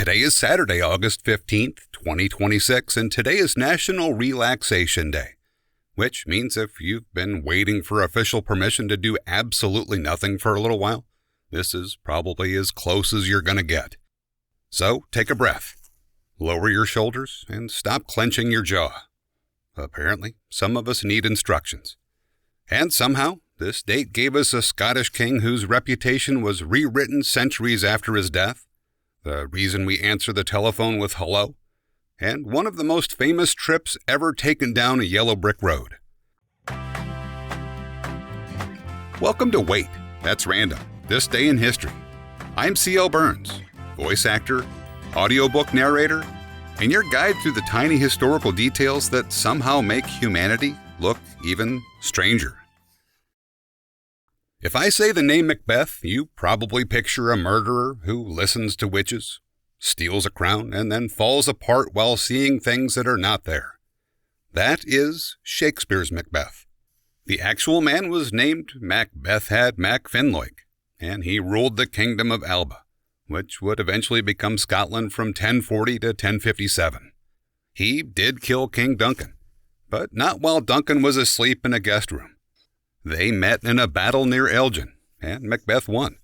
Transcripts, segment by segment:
Today is Saturday, August 15th, 2026, and today is National Relaxation Day, which means if you've been waiting for official permission to do absolutely nothing for a little while, this is probably as close as you're going to get. So take a breath, lower your shoulders, and stop clenching your jaw. Apparently, some of us need instructions. And somehow, this date gave us a Scottish king whose reputation was rewritten centuries after his death, the reason we answer the telephone with hello, and one of the most famous trips ever taken down a yellow brick road. Welcome to Wait, That's Random, This Day in History. I'm C.L. Burns, voice actor, audiobook narrator, and your guide through the tiny historical details that somehow make humanity look even stranger. If I say the name Macbeth, you probably picture a murderer who listens to witches, steals a crown, and then falls apart while seeing things that are not there. That is Shakespeare's Macbeth. The actual man was named Macbeth had Mac Finloig, and he ruled the kingdom of Alba, which would eventually become Scotland from 1040 to 1057. He did kill King Duncan, but not while Duncan was asleep in a guest room. They met in a battle near Elgin, and Macbeth won.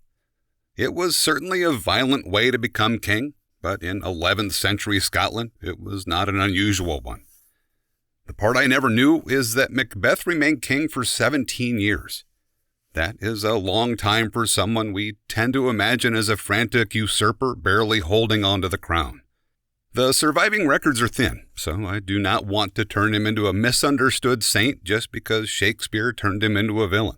It was certainly a violent way to become king, but in 11th century Scotland, it was not an unusual one. The part I never knew is that Macbeth remained king for 17 years. That is a long time for someone we tend to imagine as a frantic usurper barely holding on to the crown. The surviving records are thin, so I do not want to turn him into a misunderstood saint just because Shakespeare turned him into a villain.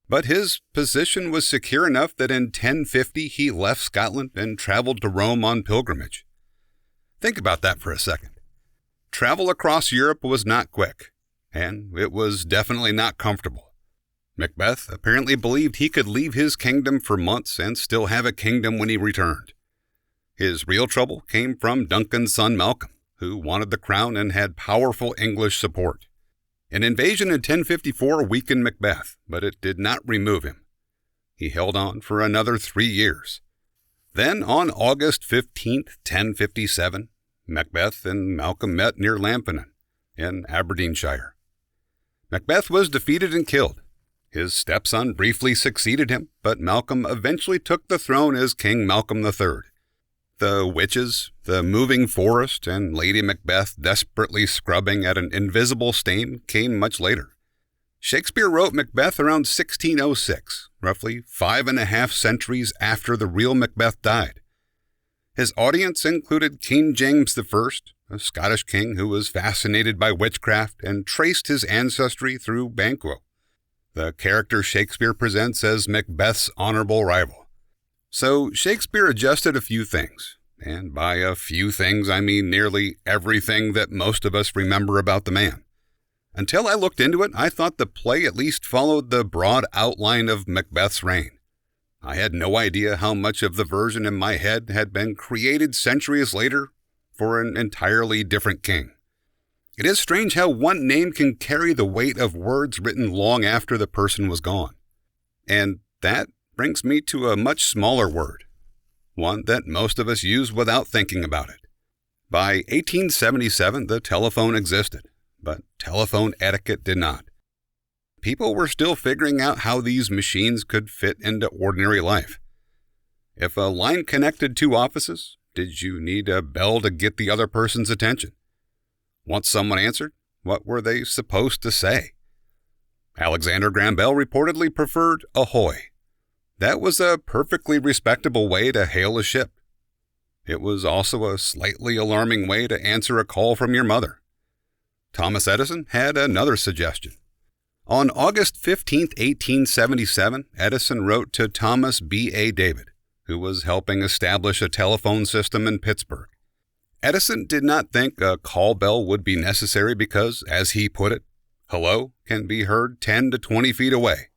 But his position was secure enough that in 1050 he left Scotland and traveled to Rome on pilgrimage. Think about that for a second. Travel across Europe was not quick, and it was definitely not comfortable. Macbeth apparently believed he could leave his kingdom for months and still have a kingdom when he returned. His real trouble came from Duncan's son Malcolm, who wanted the crown and had powerful English support. An invasion in 1054 weakened Macbeth, but it did not remove him. He held on for another 3 years. Then, on August 15, 1057, Macbeth and Malcolm met near Lampenon, in Aberdeenshire. Macbeth was defeated and killed. His stepson briefly succeeded him, but Malcolm eventually took the throne as King Malcolm III. The witches, the moving forest, and Lady Macbeth desperately scrubbing at an invisible stain came much later. Shakespeare wrote Macbeth around 1606, roughly 5.5 centuries after the real Macbeth died. His audience included King James I, a Scottish king who was fascinated by witchcraft and traced his ancestry through Banquo, the character Shakespeare presents as Macbeth's honorable rival. So Shakespeare adjusted a few things, and by a few things I mean nearly everything that most of us remember about the man. Until I looked into it, I thought the play at least followed the broad outline of Macbeth's reign. I had no idea how much of the version in my head had been created centuries later for an entirely different king. It is strange how one name can carry the weight of words written long after the person was gone. And that brings me to a much smaller word, one that most of us use without thinking about it. By 1877, the telephone existed, but telephone etiquette did not. People were still figuring out how these machines could fit into ordinary life. If a line connected two offices, did you need a bell to get the other person's attention? Once someone answered, what were they supposed to say? Alexander Graham Bell reportedly preferred ahoy. That was a perfectly respectable way to hail a ship. It was also a slightly alarming way to answer a call from your mother. Thomas Edison had another suggestion. On August 15, 1877, Edison wrote to Thomas B.A. David, who was helping establish a telephone system in Pittsburgh. Edison did not think a call bell would be necessary because, as he put it, hello can be heard 10 to 20 feet away.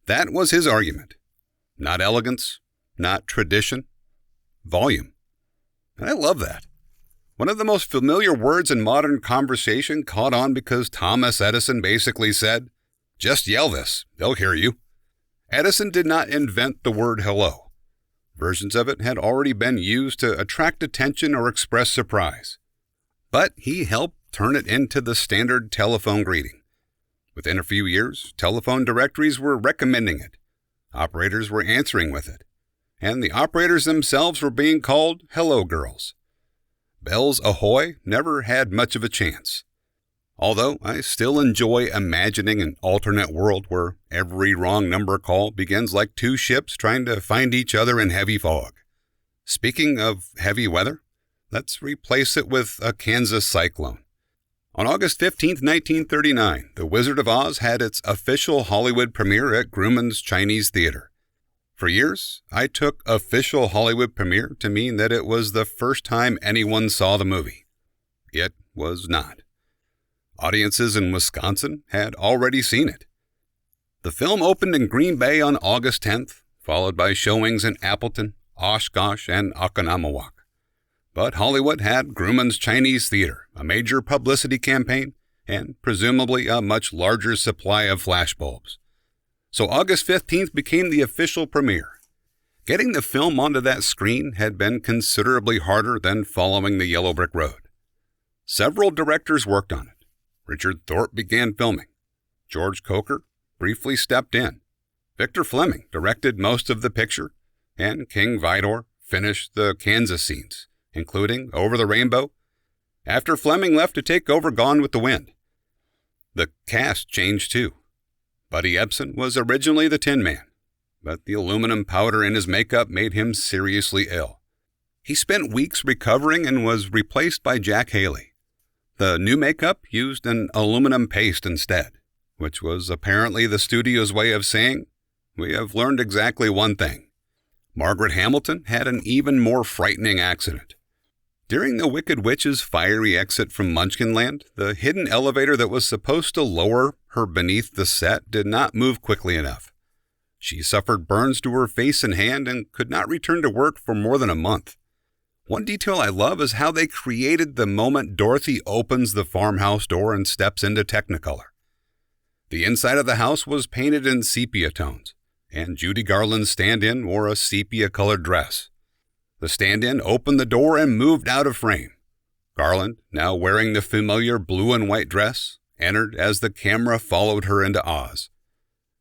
That was his argument. Not elegance, not tradition, volume. And I love that. One of the most familiar words in modern conversation caught on because Thomas Edison basically said, just yell this, they'll hear you. Edison did not invent the word hello. Versions of it had already been used to attract attention or express surprise. But he helped turn it into the standard telephone greeting. Within a few years, telephone directories were recommending it. Operators were answering with it. And the operators themselves were being called hello girls. Bells Ahoy never had much of a chance. Although I still enjoy imagining an alternate world where every wrong number call begins like two ships trying to find each other in heavy fog. Speaking of heavy weather, let's replace it with a Kansas cyclone. On August 15, 1939, The Wizard of Oz had its official Hollywood premiere at Grumman's Chinese Theater. For years, I took official Hollywood premiere to mean that it was the first time anyone saw the movie. It was not. Audiences in Wisconsin had already seen it. The film opened in Green Bay on August 10th, followed by showings in Appleton, Oshkosh, and Oconomowoc. But Hollywood had Grumman's Chinese Theater, a major publicity campaign, and presumably a much larger supply of flashbulbs. So August 15th became the official premiere. Getting the film onto that screen had been considerably harder than following the yellow brick road. Several directors worked on it. Richard Thorpe began filming. George Coker briefly stepped in. Victor Fleming directed most of the picture, and King Vidor finished the Kansas scenes, including Over the Rainbow, after Fleming left to take over Gone with the Wind. The cast changed too. Buddy Ebsen was originally the Tin Man, but the aluminum powder in his makeup made him seriously ill. He spent weeks recovering and was replaced by Jack Haley. The new makeup used an aluminum paste instead, which was apparently the studio's way of saying, "We have learned exactly one thing." Margaret Hamilton had an even more frightening accident. During the Wicked Witch's fiery exit from Munchkinland, the hidden elevator that was supposed to lower her beneath the set did not move quickly enough. She suffered burns to her face and hand and could not return to work for more than a month. One detail I love is how they created the moment Dorothy opens the farmhouse door and steps into Technicolor. The inside of the house was painted in sepia tones, and Judy Garland's stand-in wore a sepia-colored dress. The stand-in opened the door and moved out of frame. Garland, now wearing the familiar blue and white dress, entered as the camera followed her into Oz.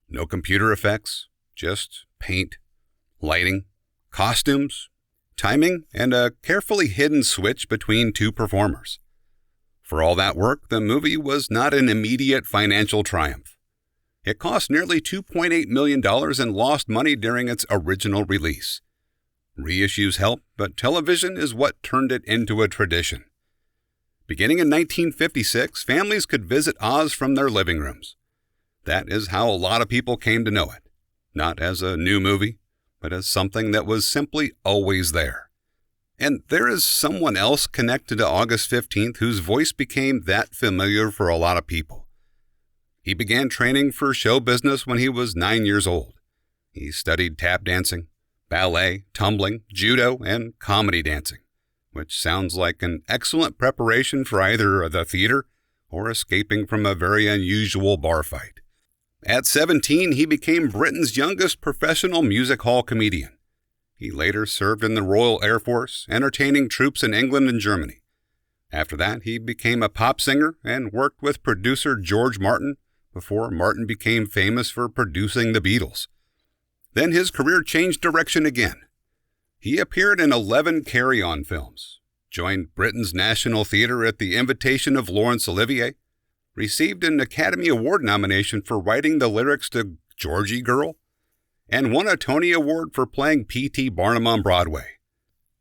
No computer effects, just paint, lighting, costumes, timing, and a carefully hidden switch between two performers. For all that work, the movie was not an immediate financial triumph. It cost nearly $2.8 million and lost money during its original release. Reissues helped, but television is what turned it into a tradition. Beginning in 1956, families could visit Oz from their living rooms. That is how a lot of people came to know it, not as a new movie, but as something that was simply always there. And there is someone else connected to August 15th whose voice became that familiar for a lot of people. He began training for show business when he was 9 years old. He studied tap dancing, ballet, tumbling, judo, and comedy dancing, which sounds like an excellent preparation for either the theater or escaping from a very unusual bar fight. At 17, he became Britain's youngest professional music hall comedian. He later served in the Royal Air Force, entertaining troops in England and Germany. After that, he became a pop singer and worked with producer George Martin before Martin became famous for producing the Beatles. Then his career changed direction again. He appeared in 11 Carry-On films, joined Britain's National Theatre at the invitation of Laurence Olivier, received an Academy Award nomination for writing the lyrics to Georgie Girl, and won a Tony Award for playing P.T. Barnum on Broadway.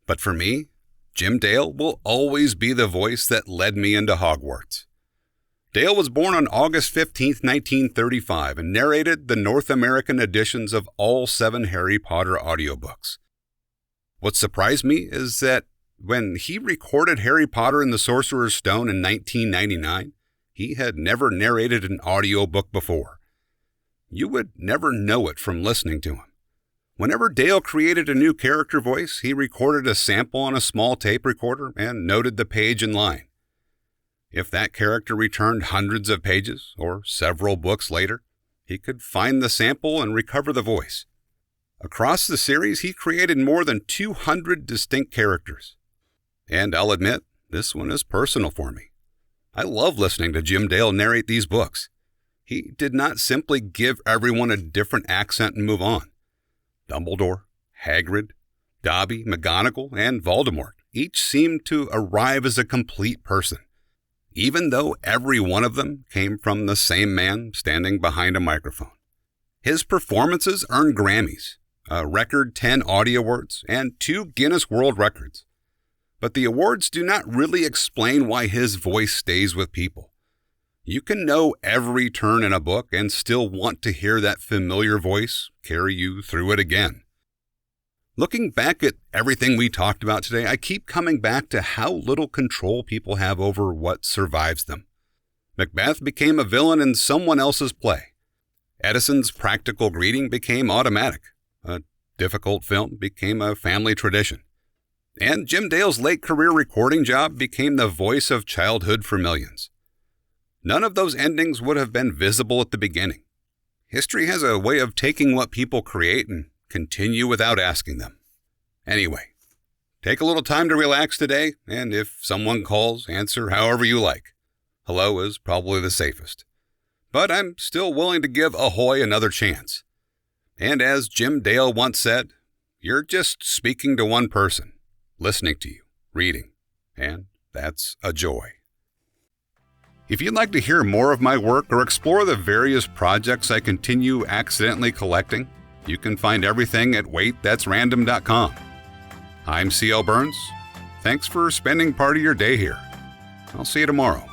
But for me, Jim Dale will always be the voice that led me into Hogwarts. Dale was born on August 15, 1935, and narrated the North American editions of all 7 Harry Potter audiobooks. What surprised me is that when he recorded Harry Potter and the Sorcerer's Stone in 1999, he had never narrated an audiobook before. You would never know it from listening to him. Whenever Dale created a new character voice, he recorded a sample on a small tape recorder and noted the page and line. If that character returned hundreds of pages or several books later, he could find the sample and recover the voice. Across the series, he created more than 200 distinct characters. And I'll admit, this one is personal for me. I love listening to Jim Dale narrate these books. He did not simply give everyone a different accent and move on. Dumbledore, Hagrid, Dobby, McGonagall, and Voldemort each seemed to arrive as a complete person, even though every one of them came from the same man standing behind a microphone. His performances earned Grammys, a record 10 Audie Awards, and 2 Guinness World Records. But the awards do not really explain why his voice stays with people. You can know every turn in a book and still want to hear that familiar voice carry you through it again. Looking back at everything we talked about today, I keep coming back to how little control people have over what survives them. Macbeth became a villain in someone else's play. Edison's practical greeting became automatic. A difficult film became a family tradition. And Jim Dale's late career recording job became the voice of childhood for millions. None of those endings would have been visible at the beginning. History has a way of taking what people create and continue without asking them. Anyway, take a little time to relax today, and if someone calls, answer however you like. Hello is probably the safest. But I'm still willing to give Ahoy another chance. And as Jim Dale once said, you're just speaking to one person, listening to you, reading, and that's a joy. If you'd like to hear more of my work or explore the various projects I continue accidentally collecting, you can find everything at waitthat'srandom.com. I'm C.L. Burns. Thanks for spending part of your day here. I'll see you tomorrow.